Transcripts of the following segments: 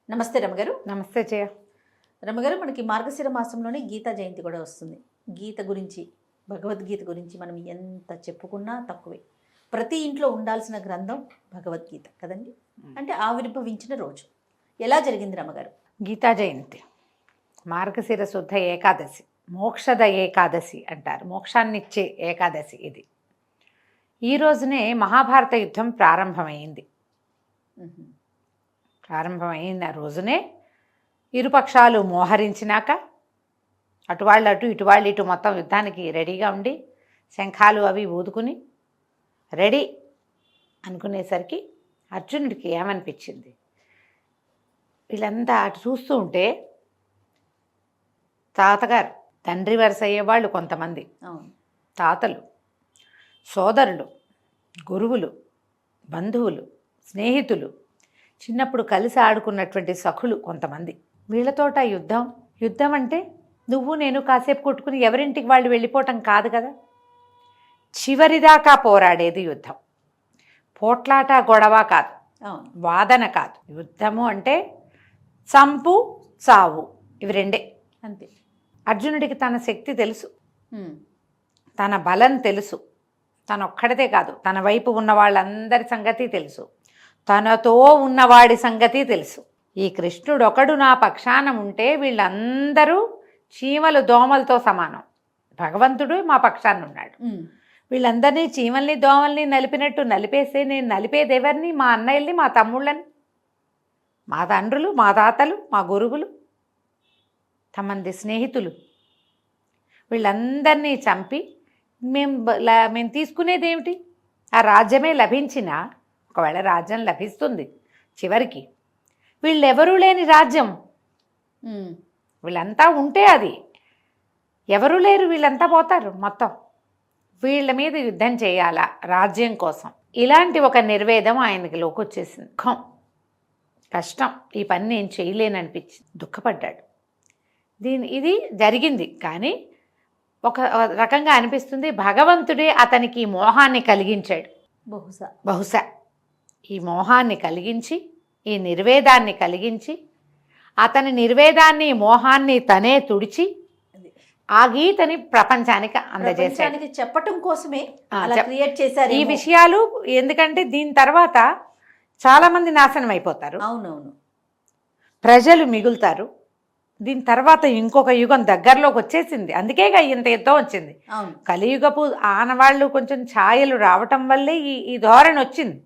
నమస్తే రమగారు. నమస్తే జయ. రమగారు, మనకి మార్గశిర మాసంలోనే గీతా జయంతి కూడా వస్తుంది. గీత గురించి, భగవద్గీత గురించి మనం ఎంత చెప్పుకున్నా తక్కువే. ప్రతి ఇంట్లో ఉండాల్సిన గ్రంథం భగవద్గీత కదండి. అంటే ఆవిర్భవించిన రోజు ఎలా జరిగింది రమగారు? గీతా జయంతి మార్గశిర శుద్ధ ఏకాదశి, మోక్షద ఏకాదశి అంటారు. మోక్షాన్నిచ్చే ఏకాదశి ఇది. ఈ రోజునే మహాభారత యుద్ధం ప్రారంభమైంది. ప్రారంభమైన రోజునే ఇరుపక్షాలు మోహరించినాక అటువాళ్ళు అటు ఇటువాళ్ళు ఇటు మొత్తం యుద్ధానికి రెడీగా ఉండి శంఖాలు అవి ఊదుకుని రెడీ అనుకునేసరికి అర్జునుడికి ఏమనిపించింది, వీళ్ళంతా అటు చూస్తూ ఉంటే తాతగారు, తండ్రి వరుస అయ్యేవాళ్ళు కొంతమంది, తాతలు, సోదరులు, గురువులు, బంధువులు, స్నేహితులు, చిన్నప్పుడు కలిసి ఆడుకున్నటువంటి సఖులు కొంతమంది, వీళ్ళతోట యుద్ధం అంటే నువ్వు నేను కాసేపు కొట్టుకుని ఎవరింటికి వాళ్ళు వెళ్ళిపోవటం కాదు కదా. చివరిదాకా పోరాడేది యుద్ధం. పోట్లాట గొడవ కాదు, వాదన కాదు. యుద్ధము అంటే చంపు చావు, ఇవి రెండే. అంతే. అర్జునుడికి తన శక్తి తెలుసు, తన బలం తెలుసు. తనొక్కడితే కాదు, తన వైపు ఉన్న వాళ్ళందరి సంగతి తెలుసు, తనతో ఉన్నవాడి సంగతి తెలుసు. ఈ కృష్ణుడు ఒకడు నా పక్షాన ఉంటే వీళ్ళందరూ చీమలు దోమలతో సమానం. భగవంతుడు మా పక్షాన ఉన్నాడు. వీళ్ళందరినీ చీమల్ని దోమల్ని నలిపినట్టు నలిపేస్తే నేను నలిపేది ఎవరిని? మా అన్నయ్యల్ని, మా తమ్ముళ్ళని, మా తండ్రులు, మా తాతలు, మా గురువులు, తమంది స్నేహితులు, వీళ్ళందరినీ చంపి మేము తీసుకునేది ఏమిటి? ఆ రాజ్యమే లభించినా, ఒకవేళ రాజ్యం లభిస్తుంది చివరికి, వీళ్ళెవరూ లేని రాజ్యం, వీళ్ళంతా ఉంటే అది, ఎవరూ లేరు, వీళ్ళంతా పోతారు మొత్తం. వీళ్ళ మీద యుద్ధం చేయాలా రాజ్యం కోసం. ఇలాంటి ఒక నిర్వేదం ఆయనకి లోకొచ్చేసింది. కష్టం, ఈ పని నేను చేయలేననిపించింది, దుఃఖపడ్డాడు. ఇది జరిగింది. కానీ ఒక రకంగా అనిపిస్తుంది భగవంతుడే అతనికి ఈ మోహాన్ని కలిగించాడు. బహుశా ఈ మోహాన్ని కలిగించి, ఈ నిర్వేదాన్ని కలిగించి, అతని నిర్వేదాన్ని మోహాన్ని తనే తుడిచి ఆ గీతని ప్రపంచానికి అందజేశాడు. చెప్పటం కోసమే క్రియేట్ చేశారు ఈ విషయాలు. ఎందుకంటే దీని తర్వాత చాలామంది నాశనం అయిపోతారు. అవునవును. ప్రజలు మిగులుతారు. దీని తర్వాత ఇంకొక యుగం దగ్గరలోకి వచ్చేసింది. అందుకేగా ఇంత యుద్ధం వచ్చింది. కలియుగపు ఆనవాళ్ళు కొంచెం ఛాయలు రావటం వల్లే ఈ ధోరణి వచ్చింది.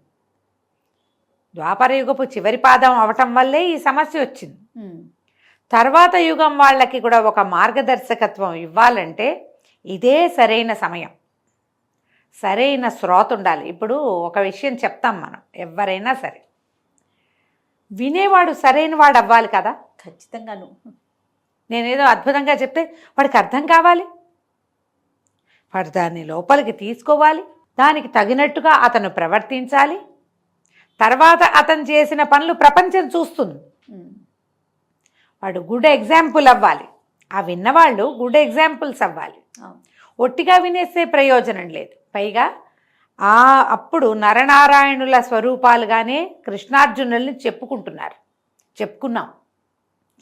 ద్వాపర యుగపు చివరి పాదం అవటం వల్లే ఈ సమస్య వచ్చింది. తర్వాత యుగం వాళ్ళకి కూడా ఒక మార్గదర్శకత్వం ఇవ్వాలంటే ఇదే సరైన సమయం, సరైన శ్రోత ఉండాలి. ఇప్పుడు ఒక విషయం చెప్తాం మనం, ఎవరైనా సరే వినేవాడు సరైన వాడు అవ్వాలి కదా. ఖచ్చితంగాను. నేనేదో అద్భుతంగా చెప్తే వాడికి అర్థం కావాలి, వాడు దాన్ని లోపలికి తీసుకోవాలి, దానికి తగినట్టుగా అతను ప్రవర్తించాలి. తర్వాత అతను చేసిన పనులు ప్రపంచం చూస్తుంది. వాడు గుడ్ ఎగ్జాంపుల్ అవ్వాలి. ఆ విన్నవాళ్ళు గుడ్ ఎగ్జాంపుల్స్ అవ్వాలి. ఒట్టిగా వినేస్తే ప్రయోజనం లేదు. పైగా అప్పుడు నరనారాయణుల స్వరూపాలుగానే కృష్ణార్జునుల్ని చెప్పుకున్నాం,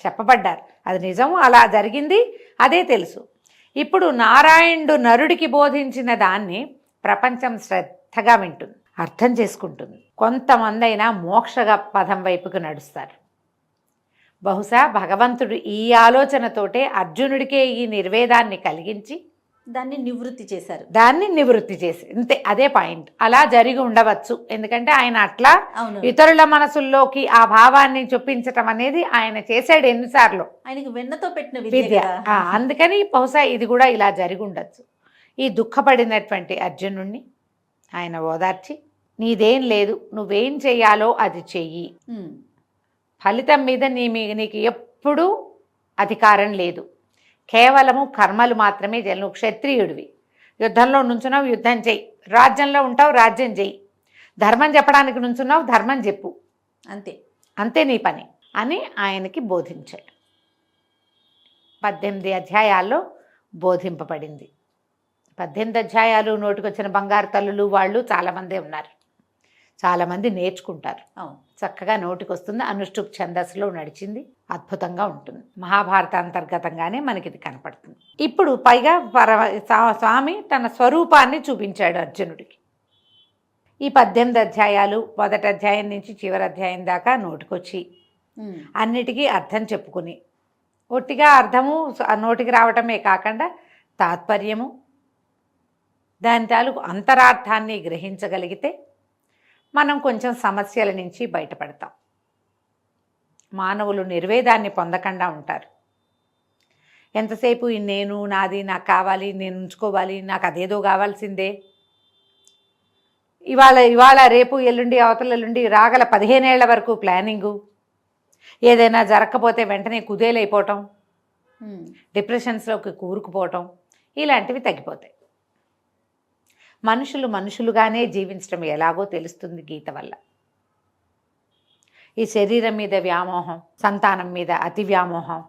చెప్పబడ్డారు. అది నిజం, అలా జరిగింది, అదే తెలుసు. ఇప్పుడు నారాయణుడు నరుడికి బోధించిన దాన్ని ప్రపంచం శ్రద్ధగా వింటుంది, అర్థం చేసుకుంటుంది. కొంతమంది అయినా మోక్షగా పదం వైపుకు నడుస్తారు. బహుశా భగవంతుడు ఈ ఆలోచనతోటే అర్జునుడికే ఈ నిర్వేదాన్ని కలిగించి దాన్ని నివృత్తి చేసి అంతే, అదే పాయింట్. అలా జరిగి ఉండవచ్చు. ఎందుకంటే ఆయన అట్లా ఇతరుల మనసుల్లోకి ఆ భావాన్ని చొప్పించటం అనేది ఆయన చేశాడు ఎన్నిసార్లు, ఆయనకి వెన్నతో పెట్టిన విద్య. అందుకని బహుశా ఇది కూడా ఇలా జరిగి ఉండొచ్చు. ఈ దుఃఖపడినటువంటి అర్జునుడిని ఆయన ఓదార్చి, నీదేం లేదు, నువ్వేం చెయ్యాలో అది చెయ్యి, ఫలితం మీద నీకు ఎప్పుడూ అధికారం లేదు, కేవలము కర్మలు మాత్రమే చేయాలి. నువ్వు క్షత్రియుడివి, యుద్ధంలో నుంచున్నావు, యుద్ధం చెయ్యి, రాజ్యంలో ఉంటావు, రాజ్యం చెయ్యి, ధర్మం చెప్పడానికి నుంచున్నావు, ధర్మం చెప్పు, అంతే నీ పని అని ఆయనకి బోధించాడు. 18 అధ్యాయాల్లో బోధింపబడింది. 18 అధ్యాయాలు నోటికొచ్చిన బంగారు తల్లులు వాళ్ళు చాలామందే ఉన్నారు. చాలామంది నేర్చుకుంటారు. అవును. చక్కగా నోటికి వస్తుంది. అనుష్టుప్ ఛందస్సులో నడిచింది, అద్భుతంగా ఉంటుంది. మహాభారత అంతర్గతంగానే మనకి ఇది కనపడుతుంది. ఇప్పుడు పైగా స్వామి తన స్వరూపాన్ని చూపించాడు అర్జునుడికి. ఈ 18 అధ్యాయాలు, మొదటి అధ్యాయం నుంచి చివరి అధ్యాయం దాకా నోటికొచ్చి అన్నిటికీ అర్థం చెప్పుకుని, ఒట్టిగా అర్థము నోటికి రావటమే కాకుండా తాత్పర్యము, దాని తాలూకు అంతరార్థాన్ని గ్రహించగలిగితే మనం కొంచెం సమస్యల నుంచి బయటపడతాం. మానవులు నిర్వేదాన్ని పొందకుండా ఉంటారు. ఎంతసేపు నేను, నాది, నాకు కావాలి, నేను ఉంచుకోవాలి, నాకు అదేదో కావాల్సిందే, ఇవాళ రేపు ఎల్లుండి అవతల ఎల్లుండి రాగల 15 ఏళ్ల వరకు ప్లానింగు, ఏదైనా జరగకపోతే వెంటనే కుదేలైపోవటం, డిప్రెషన్స్లోకి కూరుకుపోవటం, ఇలాంటివి తగ్గిపోతాయి. మనుషులుగానే జీవించడం ఎలాగో తెలుస్తుంది గీత వల్ల. ఈ శరీరం మీద వ్యామోహం, సంతానం మీద అతి వ్యామోహం,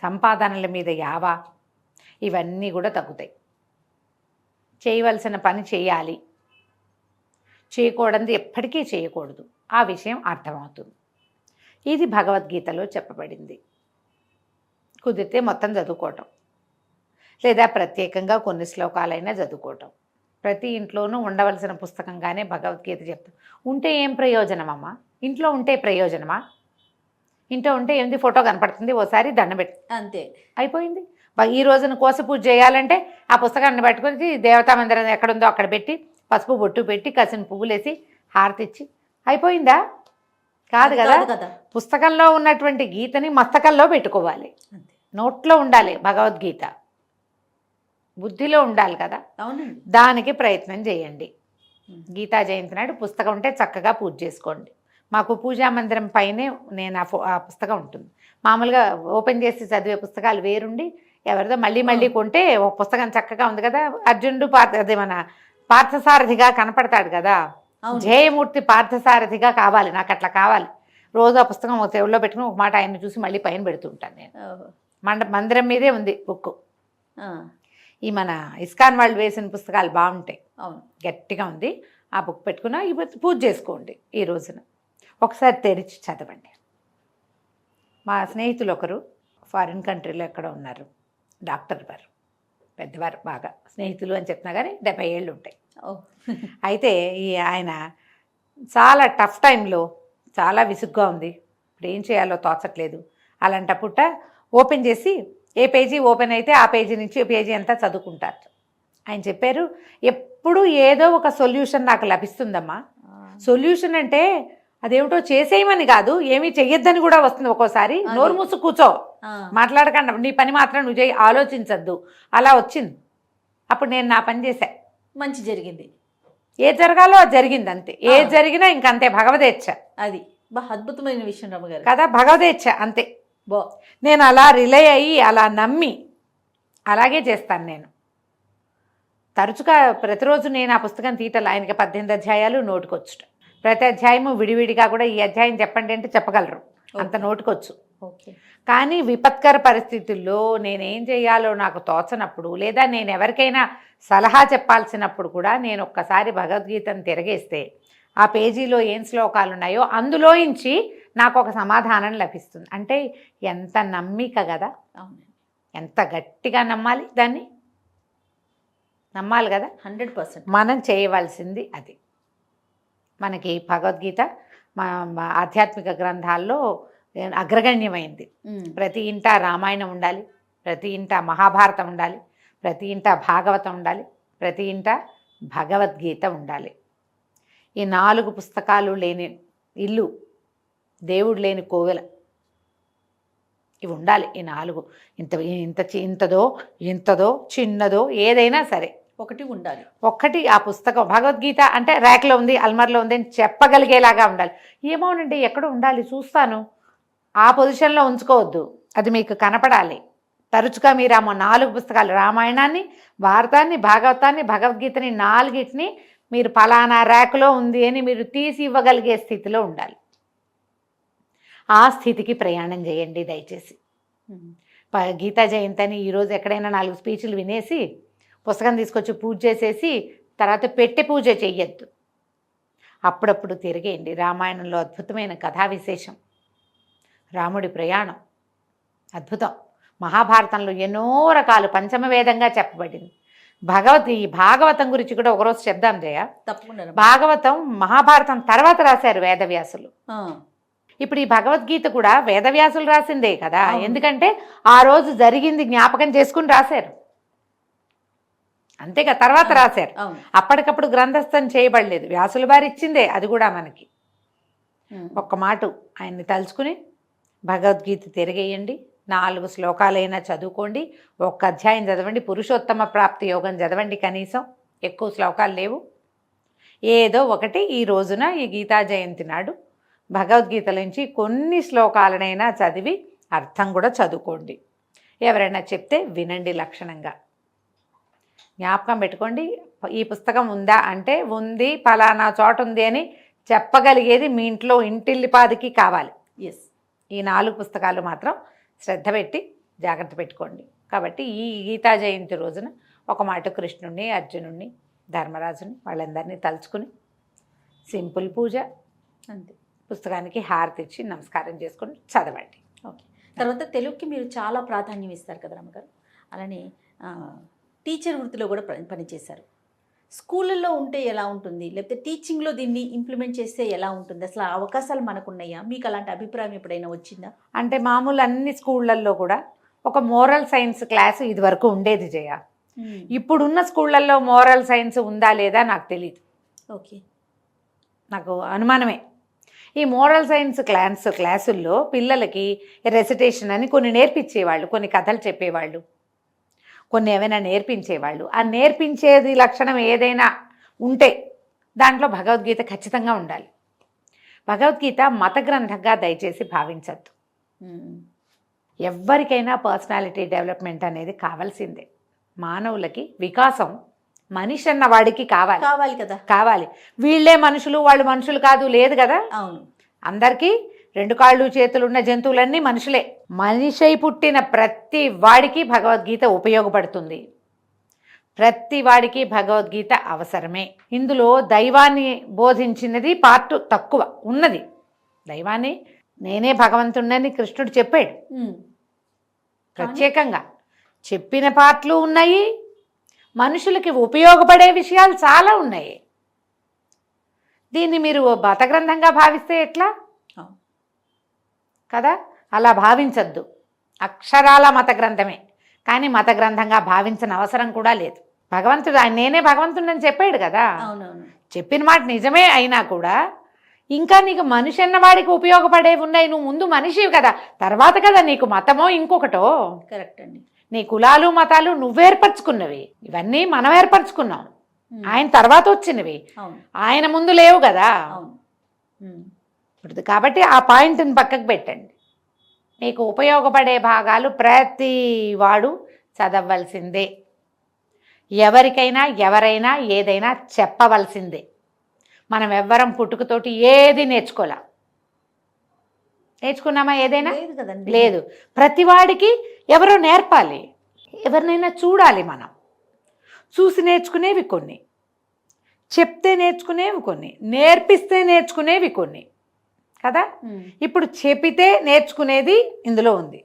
సంపాదనల మీద యావా, ఇవన్నీ కూడా తగ్గుతాయి. చేయవలసిన పని చేయాలి, చేయకూడదు ఎప్పటికీ చేయకూడదు, ఆ విషయం అర్థమవుతుంది. ఇది భగవద్గీతలో చెప్పబడింది. కుదిరితే మొత్తం చదువుకోవటం, లేదా ప్రత్యేకంగా కొన్ని శ్లోకాలైనా చదువుకోవటం. ప్రతి ఇంట్లోనూ ఉండవలసిన పుస్తకంగానే భగవద్గీత చెప్తాం. ఉంటే ఏం ప్రయోజనమమ్మా? ఇంట్లో ఉంటే ప్రయోజనమా? ఇంట్లో ఉంటే ఏంది, ఫోటో కనపడుతుంది, ఓసారి దండం పెట్టి అంతే, అయిపోయింది. ఈ రోజున కోస పూజ చేయాలంటే ఆ పుస్తకాన్ని పట్టుకొని దేవతా మందిరం ఎక్కడుందో అక్కడ పెట్టి పసుపు బొట్టు పెట్టి కసిన పువ్వులేసి హారతిచ్చి అయిపోయిందా? కాదు కదా. పుస్తకంలో ఉన్నటువంటి గీతని మస్తకంలో పెట్టుకోవాలి, నోట్లో ఉండాలి భగవద్గీత, బుద్ధిలో ఉండాలి కదా. అవునండి. దానికి ప్రయత్నం చేయండి. గీతా జయంతి నాడు పుస్తకం ఉంటే చక్కగా పూజ చేసుకోండి. మాకు పూజా మందిరం పైనే నేను ఆ పుస్తకం ఉంటుంది. మామూలుగా ఓపెన్ చేసి చదివే పుస్తకాలు వేరుండి, ఎవరిదో మళ్ళీ కొంటే ఒక పుస్తకం చక్కగా ఉంది కదా, అర్జునుడు అదే మన పార్థసారథిగా కనపడతాడు కదా, జయమూర్తి పార్థసారథిగా కావాలి, నాకు అట్లా కావాలి. రోజు ఆ పుస్తకం ఒక చెవుల్లో పెట్టుకుని ఒక మాట ఆయన్ని చూసి మళ్ళీ పైన పెడుతుంటాను నేను. మందిరం మీదే ఉంది బుక్. ఈ మన ఇస్కాన్ వాళ్ళు వేసిన పుస్తకాలు బాగుంటాయి, అవును, గట్టిగా ఉంది. ఆ బుక్ పెట్టుకున్నా పూజ చేసుకోండి. ఈ రోజున ఒకసారి తెరిచి చదవండి. మా స్నేహితులు ఒకరు ఫారిన్ కంట్రీలో ఎక్కడ ఉన్నారు, డాక్టర్ వారు, పెద్దవారు, బాగా స్నేహితులు అని చెప్తున్నా కానీ 70 ఏళ్ళు ఉంటాయి. అయితే ఆయన చాలా టఫ్ టైంలో, చాలా విసుగ్గా ఉంది, ఇప్పుడు ఏం చేయాలో తోచట్లేదు, అలాంటప్పుట ఓపెన్ చేసి ఏ పేజీ ఓపెన్ అయితే ఆ పేజీ నుంచి పేజీ అంతా చదువుకుంటారు. ఆయన చెప్పారు, ఎప్పుడు ఏదో ఒక సొల్యూషన్ నాకు లభిస్తుందమ్మా. సొల్యూషన్ అంటే అదేమిటో చేసేయమని కాదు, ఏమీ చెయ్యొద్దని కూడా వస్తుంది ఒక్కోసారి. నోరు మూసు కూర్చో, మాట్లాడకుండా నీ పని మాత్రం నువ్వు చేయి, ఆలోచించద్దు, అలా వచ్చింది. అప్పుడు నేను నా పని చేశా, మంచి జరిగింది. ఏ జరగాలో అది జరిగింది, అంతే. ఏ జరిగినా ఇంకంతే, భగవదేచ్ఛ. అది అద్భుతమైన విషయం రమ్మగారు కదా, భగవదేచ్ఛ అంతే. నేను అలా రిలే అయ్యి అలా నమ్మి అలాగే చేస్తాను. నేను తరచుగా ప్రతిరోజు నేను ఆ పుస్తకం తీయటం, ఆయనకి 18 అధ్యాయాలు నోటుకొచ్చుట, ప్రతి అధ్యాయము విడివిడిగా కూడా ఈ అధ్యాయం చెప్పండి అంటే చెప్పగలరు, అంత నోటుకొచ్చు. కానీ విపత్కర పరిస్థితుల్లో నేనేం చేయాలో నాకు తోచనప్పుడు, లేదా నేను ఎవరికైనా సలహా చెప్పాల్సినప్పుడు కూడా నేను ఒక్కసారి భగవద్గీతను తిరగేస్తే ఆ పేజీలో ఏం శ్లోకాలు ఉన్నాయో అందులోంచి నాకు ఒక సమాధానం లభిస్తుంది. అంటే ఎంత నమ్మిక కదా, ఎంత గట్టిగా నమ్మాలి, దాన్ని నమ్మాలి కదా. 100% మనం చేయవలసింది అది. మనకి భగవద్గీత ఆధ్యాత్మిక గ్రంథాల్లో అగ్రగణ్యమైంది. ప్రతి ఇంట రామాయణం ఉండాలి, ప్రతి ఇంట మహాభారతం ఉండాలి, ప్రతి ఇంట భాగవతం ఉండాలి, ప్రతి ఇంట భగవద్గీత ఉండాలి. ఈ 4 పుస్తకాలు లేని ఇల్లు, దేవుడు లేని కోవెల, ఇవి ఉండాలి. ఈ 4 ఇంతదో చిన్నదో ఏదైనా సరే ఒకటి ఉండాలి. ఒక్కటి ఆ పుస్తకం భగవద్గీత అంటే ర్యాక్లో ఉంది, అల్మార్లో ఉంది అని చెప్పగలిగేలాగా ఉండాలి. ఏమోనండి ఎక్కడ ఉండాలి చూస్తాను, ఆ పొజిషన్లో ఉంచుకోవద్దు, అది మీకు కనపడాలి. తరచుగా మీరు ఆ 4 పుస్తకాలు, రామాయణాన్ని, భారతాన్ని, భాగవతాన్ని, భగవద్గీతని 4టిని మీరు పలానా ర్యాక్లో ఉంది అని మీరు తీసి ఇవ్వగలిగే స్థితిలో ఉండాలి. ఆ స్థితికి ప్రయాణం చేయండి దయచేసి. గీతా జయంతి అని ఈరోజు ఎక్కడైనా 4 స్పీచ్లు వినేసి పుస్తకం తీసుకొచ్చి పూజ చేసేసి తర్వాత పెట్టె పూజ చెయ్యొద్దు. అప్పుడప్పుడు తిరిగేయండి. రామాయణంలో అద్భుతమైన కథా విశేషం, రాముడి ప్రయాణం అద్భుతం. మహాభారతంలో ఎన్నో రకాలు పంచమవేదంగా చెప్పబడింది. ఈ భాగవతం గురించి కూడా ఒకరోజు చెప్దాం జయ. తప్పకుండా. భాగవతం మహాభారతం తర్వాత రాశారు వేదవ్యాసులు. ఆ, ఇప్పుడు ఈ భగవద్గీత కూడా వేదవ్యాసులు రాసిందే కదా. అవును. ఎందుకంటే ఆ రోజు జరిగింది జ్ఞాపకం చేసుకుని రాశారు, అంతేగా, తర్వాత రాశారు. అవును. అప్పటికప్పుడు గ్రంథస్థం చేయబడలేదు, వ్యాసుల వారు ఇచ్చిందే అది కూడా మనకి. ఒక్క మాట ఆయన్ని తలుచుకుని భగవద్గీత తిరిగేయండి, 4 శ్లోకాలైనా చదువుకోండి, ఒక్క అధ్యాయం చదవండి, పురుషోత్తమ ప్రాప్తి యోగం చదవండి, కనీసం ఎక్కువ శ్లోకాలు లేవు. ఏదో ఒకటి ఈ రోజున ఈ గీతా జయంతి నాడు భగవద్గీత నుంచి కొన్ని శ్లోకాలనైనా చదివి అర్థం కూడా చదువుకోండి. ఎవరైనా చెప్తే వినండి లక్షణంగా. జ్ఞాపకం పెట్టుకోండి, ఈ పుస్తకం ఉందా అంటే ఉంది, ఫలానా చోట ఉంది అని చెప్పగలిగేది మీ ఇంట్లో ఇంటిల్లిపాదికి కావాలి. ఎస్. ఈ 4 పుస్తకాలు మాత్రం శ్రద్ధ పెట్టి జాగ్రత్త పెట్టుకోండి. కాబట్టి ఈ గీతా జయంతి రోజున ఒక మాట కృష్ణుణ్ణి, అర్జునుణ్ణి, ధర్మరాజుని వాళ్ళందరినీ తలుచుకుని సింపుల్ పూజ అంతే, పుస్తకానికి హారతి ఇచ్చి నమస్కారం చేసుకుని చదవండి. ఓకే. తర్వాత తెలుగుకి మీరు చాలా ప్రాధాన్యం ఇస్తారు కదా రమ్మగారు. అలానే టీచర్ వృత్తిలో కూడా పనిచేశారు. స్కూళ్ళల్లో ఉంటే ఎలా ఉంటుంది, లేకపోతే టీచింగ్లో దీన్ని ఇంప్లిమెంట్ చేస్తే ఎలా ఉంటుంది, అసలు ఆ అవకాశాలు మనకున్నాయా? మీకు అలాంటి అభిప్రాయం ఎప్పుడైనా వచ్చిందా? అంటే మామూలు అన్ని స్కూళ్ళల్లో కూడా ఒక మోరల్ సైన్స్ క్లాసు ఇది వరకు ఉండేది జయ. ఇప్పుడున్న స్కూళ్ళల్లో మోరల్ సైన్స్ ఉందా లేదా నాకు తెలియదు. ఓకే, నాకు అనుమానమే. ఈ మోరల్ సైన్స్ క్లాసుల్లో పిల్లలకి రెసిటేషన్ అని కొన్ని నేర్పించేవాళ్ళు, కొన్ని కథలు చెప్పేవాళ్ళు, కొన్ని ఏమైనా నేర్పించేవాళ్ళు. ఆ నేర్పించేది లక్షణం ఏదైనా ఉంటే దాంట్లో భగవద్గీత ఖచ్చితంగా ఉండాలి. భగవద్గీత మత గ్రంథంగా దయచేసి భావించద్దు. ఎవరికైనా పర్సనాలిటీ డెవలప్మెంట్ అనేది కావాల్సిందే. మానవులకి వికాసం మనిషి అన్న వాడికి కావాలి కదా, కావాలి. వీళ్ళే మనుషులు, వాళ్ళు మనుషులు కాదు లేదు కదా. అవును, అందరికీ 2 కాళ్ళు చేతులు ఉన్న జంతువులన్నీ మనుషులే. మనిషై పుట్టిన ప్రతి వాడికి భగవద్గీత ఉపయోగపడుతుంది, ప్రతి వాడికి భగవద్గీత అవసరమే. ఇందులో దైవాన్ని బోధించినది పార్ట్ తక్కువ ఉన్నది. దైవాన్ని నేనే భగవంతుడిని కృష్ణుడు చెప్పాడు, ప్రత్యేకంగా చెప్పిన పార్ట్లు ఉన్నాయి. మనుషులకి ఉపయోగపడే విషయాలు చాలా ఉన్నాయి. దీన్ని మీరు మత గ్రంథంగా భావిస్తే ఎట్లా కదా, అలా భావించద్దు. అక్షరాల మత గ్రంథమే, కానీ మత గ్రంథంగా భావించిన అవసరం కూడా లేదు. భగవంతుడు నేనే భగవంతుడని చెప్పాడు కదా. అవునవును, చెప్పిన మాట నిజమే అయినా కూడా ఇంకా నీకు మనిషి అన్న వాడికి ఉపయోగపడేవి ఉన్నాయి. నువ్వు ముందు మనిషివి కదా, తర్వాత కదా నీకు మతమో ఇంకొకటో. కరెక్ట్ అండి. నీ కులాలు మతాలు నువ్వేర్పరచుకున్నవి, ఇవన్నీ మనం ఏర్పరచుకున్నాం. ఆయన తర్వాత వచ్చినవి, ఆయన ముందు లేవు కదా. కాబట్టి ఆ పాయింట్ని పక్కకు పెట్టండి. మీకు ఉపయోగపడే భాగాలు ప్రతి వాడు చదవలసిందే. ఎవరికైనా ఎవరైనా ఏదైనా చెప్పవలసిందే. మనం ఎవ్వరం పుట్టుకతోటి ఏది నేర్చుకున్నామా? ఏదైనా లేదు. ప్రతివాడికి ఎవరో నేర్పాలి, ఎవరినైనా చూడాలి. మనం చూసి నేర్చుకునేవి కొన్ని, చెప్తే నేర్చుకునేవి కొన్ని, నేర్పిస్తే నేర్చుకునేవి కొన్ని కదా. ఇప్పుడు చెప్పితే నేర్చుకునేది ఇందులో ఉంది.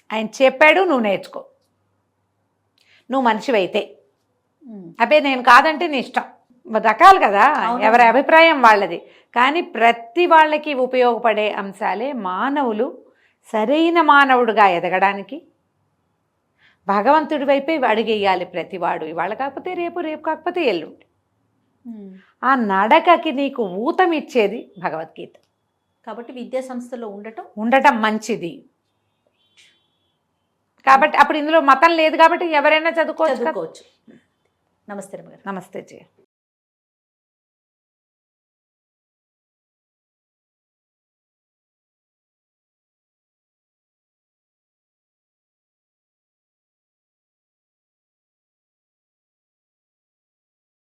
ఆయన చెప్పాడు, నువ్వు నేర్చుకో. నువ్వు మనిషివైతే అబ్బే నేను కాదంటే నీ ఇష్టం, రకాలు కదా, ఎవరి అభిప్రాయం వాళ్ళది. కానీ ప్రతి వాళ్ళకి ఉపయోగపడే అంశాలే మానవులు సరైన మానవుడిగా ఎదగడానికి భగవంతుడి వైపే అడుగేయాలి ప్రతివాడు. ఇవాళ కాకపోతే రేపు, రేపు కాకపోతే ఎల్లుండి. ఆ నడకకి నీకు ఊతమిచ్చేది భగవద్గీత. కాబట్టి విద్యా సంస్థలో ఉండటం మంచిది. కాబట్టి అప్పుడు ఇందులో మతం లేదు కాబట్టి ఎవరైనా చదువుకోవచ్చు. నమస్తే. నమస్తే జయ.